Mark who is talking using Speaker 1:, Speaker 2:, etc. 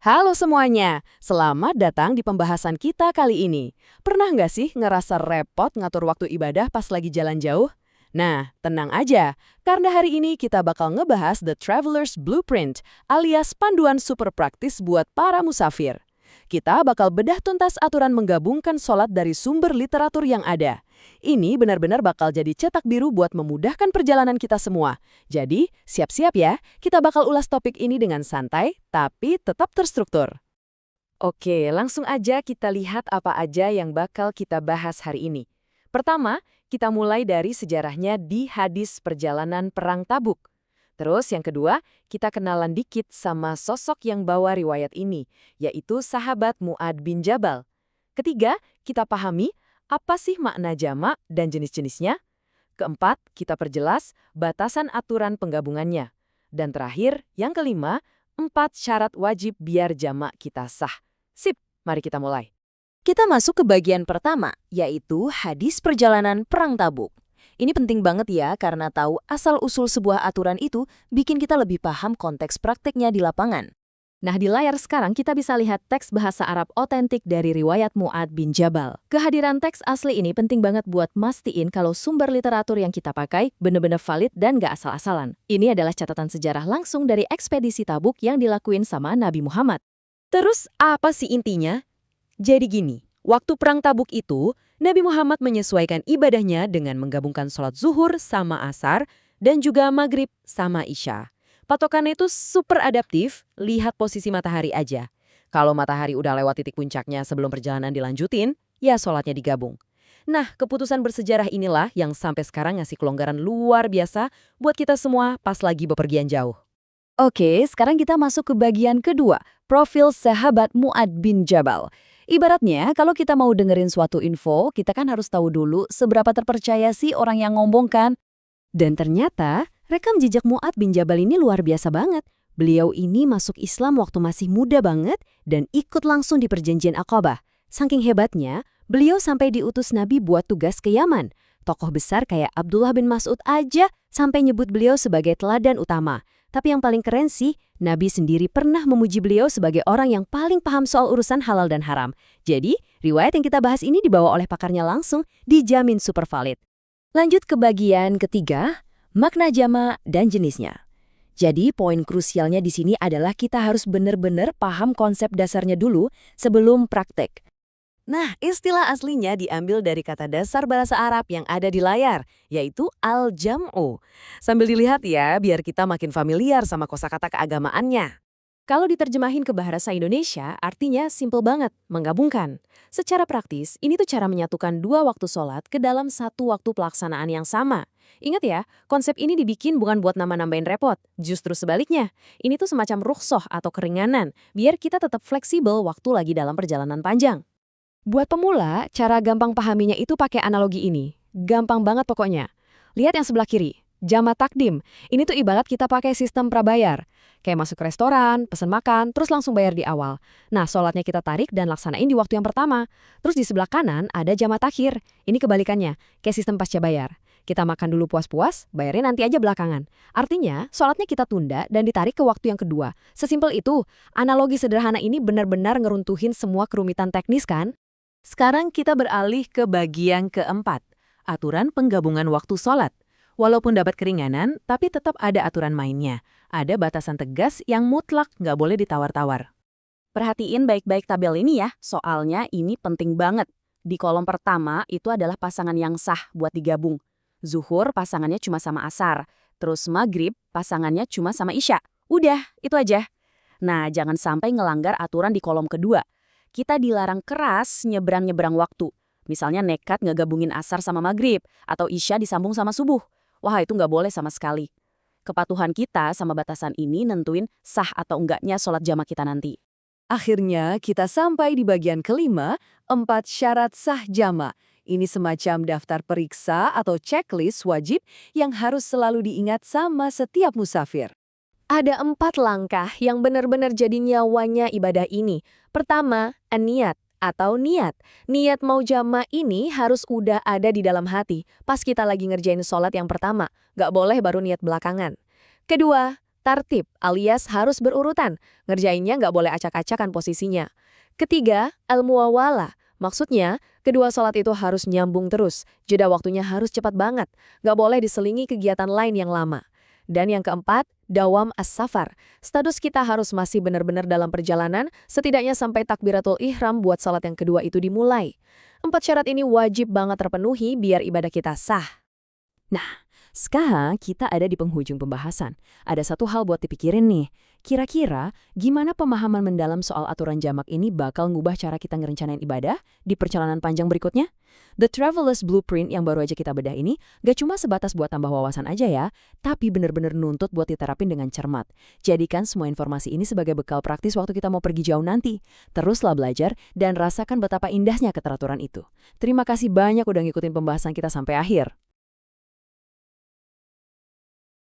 Speaker 1: Halo semuanya, selamat datang di pembahasan kita kali ini. Pernah nggak sih ngerasa repot ngatur waktu ibadah pas lagi jalan jauh? Nah, tenang aja, karena hari ini kita bakal ngebahas The Traveler's Blueprint, alias panduan super praktis buat para musafir. Kita bakal bedah tuntas aturan menggabungkan sholat dari sumber literatur yang ada. Ini benar-benar bakal jadi cetak biru buat memudahkan perjalanan kita semua. Jadi, siap-siap ya, kita bakal ulas topik ini dengan santai, tapi tetap terstruktur. Oke, langsung aja kita lihat apa aja yang bakal kita bahas hari ini. Pertama, kita mulai dari sejarahnya di hadis perjalanan Perang Tabuk. Terus yang kedua, kita kenalan dikit sama sosok yang bawa riwayat ini, yaitu sahabat Mu'ad bin Jabal. Ketiga, kita pahami apa sih makna jamak dan jenis-jenisnya. Keempat, kita perjelas batasan aturan penggabungannya. Dan terakhir, yang kelima, 4 syarat wajib biar jamak kita sah. Sip, mari kita mulai. Kita masuk ke bagian pertama, yaitu hadis perjalanan Perang Tabuk. Ini penting banget ya, karena tahu asal-usul sebuah aturan itu bikin kita lebih paham konteks praktiknya di lapangan. Nah, di layar sekarang kita bisa lihat teks bahasa Arab otentik dari riwayat Mu'ad bin Jabal. Kehadiran teks asli ini penting banget buat mastiin kalau sumber literatur yang kita pakai bener-bener valid dan gak asal-asalan. Ini adalah catatan sejarah langsung dari ekspedisi Tabuk yang dilakuin sama Nabi Muhammad. Terus, apa sih intinya? Jadi gini, waktu Perang Tabuk itu, Nabi Muhammad menyesuaikan ibadahnya dengan menggabungkan sholat zuhur sama asar dan juga maghrib sama isya. Patokannya itu super adaptif, lihat posisi matahari aja. Kalau matahari udah lewat titik puncaknya sebelum perjalanan dilanjutin, ya sholatnya digabung. Nah, keputusan bersejarah inilah yang sampai sekarang ngasih kelonggaran luar biasa buat kita semua pas lagi bepergian jauh. Oke, sekarang kita masuk ke bagian kedua, profil sahabat Mu'ad bin Jabal. Ibaratnya, kalau kita mau dengerin suatu info, kita kan harus tahu dulu seberapa terpercaya sih orang yang ngomong kan. Dan ternyata, rekam jejak Mu'ad bin Jabal ini luar biasa banget. Beliau ini masuk Islam waktu masih muda banget dan ikut langsung di perjanjian Aqabah. Saking hebatnya, beliau sampai diutus Nabi buat tugas ke Yaman. Tokoh besar kayak Abdullah bin Mas'ud aja sampai nyebut beliau sebagai teladan utama. Tapi yang paling keren sih, Nabi sendiri pernah memuji beliau sebagai orang yang paling paham soal urusan halal dan haram. Jadi, riwayat yang kita bahas ini dibawa oleh pakarnya langsung, dijamin super valid. Lanjut ke bagian ketiga, makna jamak dan jenisnya. Jadi, poin krusialnya di sini adalah kita harus benar-benar paham konsep dasarnya dulu sebelum praktek. Nah, istilah aslinya diambil dari kata dasar bahasa Arab yang ada di layar, yaitu al-jam'u. Sambil dilihat ya, biar kita makin familiar sama kosakata keagamaannya. Kalau diterjemahin ke bahasa Indonesia, artinya simple banget, menggabungkan. Secara praktis, ini tuh cara menyatukan dua waktu sholat ke dalam satu waktu pelaksanaan yang sama. Ingat ya, konsep ini dibikin bukan buat nambah-nambahin repot. Justru sebaliknya, ini tuh semacam rukhsah atau keringanan, biar kita tetap fleksibel waktu lagi dalam perjalanan panjang. Buat pemula, cara gampang pahaminya itu pakai analogi ini. Gampang banget pokoknya. Lihat yang sebelah kiri, jamak takdim. Ini tuh ibarat kita pakai sistem prabayar. Kayak masuk ke restoran, pesen makan, terus langsung bayar di awal. Nah, sholatnya kita tarik dan laksanain di waktu yang pertama. Terus di sebelah kanan ada jamak takhir. Ini kebalikannya, kayak sistem pasca bayar. Kita makan dulu puas-puas, bayarnya nanti aja belakangan. Artinya, sholatnya kita tunda dan ditarik ke waktu yang kedua. Sesimpel itu, analogi sederhana ini benar-benar ngeruntuhin semua kerumitan teknis kan? Sekarang kita beralih ke bagian keempat, aturan penggabungan waktu sholat. Walaupun dapat keringanan, tapi tetap ada aturan mainnya. Ada batasan tegas yang mutlak nggak boleh ditawar-tawar. Perhatiin baik-baik tabel ini ya, soalnya ini penting banget. Di kolom pertama itu adalah pasangan yang sah buat digabung. Zuhur pasangannya cuma sama asar, terus maghrib pasangannya cuma sama isya. Udah, itu aja. Nah, jangan sampai ngelanggar aturan di kolom kedua. Kita dilarang keras nyebrang-nyebrang waktu. Misalnya nekat ngegabungin asar sama maghrib, atau isya disambung sama subuh. Wah, itu nggak boleh sama sekali. Kepatuhan kita sama batasan ini nentuin sah atau enggaknya sholat jamak kita nanti. Akhirnya, kita sampai di bagian kelima, 4 syarat sah jamak. Ini semacam daftar periksa atau checklist wajib yang harus selalu diingat sama setiap musafir. Ada 4 langkah yang benar-benar jadi nyawanya ibadah ini. Pertama, niat atau niat. Niat mau jamak ini harus udah ada di dalam hati pas kita lagi ngerjain sholat yang pertama. Gak boleh baru niat belakangan. Kedua,
Speaker 2: Tartib alias harus berurutan, ngerjainnya nggak boleh acak-acakan posisinya. Ketiga, al-muawala. Maksudnya, kedua sholat itu harus nyambung terus, jeda waktunya harus cepat banget, nggak boleh diselingi kegiatan lain yang lama. Dan yang keempat, dawam as-safar. Status kita harus masih benar-benar dalam perjalanan, setidaknya sampai takbiratul ihram buat sholat yang kedua itu dimulai. 4 syarat ini wajib banget terpenuhi biar ibadah kita sah.
Speaker 1: Sekarang kita ada di penghujung pembahasan. Ada satu hal buat dipikirin nih. Kira-kira gimana pemahaman mendalam soal aturan jamak ini bakal ngubah cara kita ngerencanain ibadah di perjalanan panjang berikutnya? The Traveler's Blueprint yang baru aja kita bedah ini gak cuma sebatas buat tambah wawasan aja ya, tapi bener-bener nuntut buat diterapin dengan cermat. Jadikan semua informasi ini sebagai bekal praktis waktu kita mau pergi jauh nanti. Teruslah belajar dan rasakan betapa indahnya keteraturan itu. Terima kasih banyak udah ngikutin pembahasan kita sampai akhir.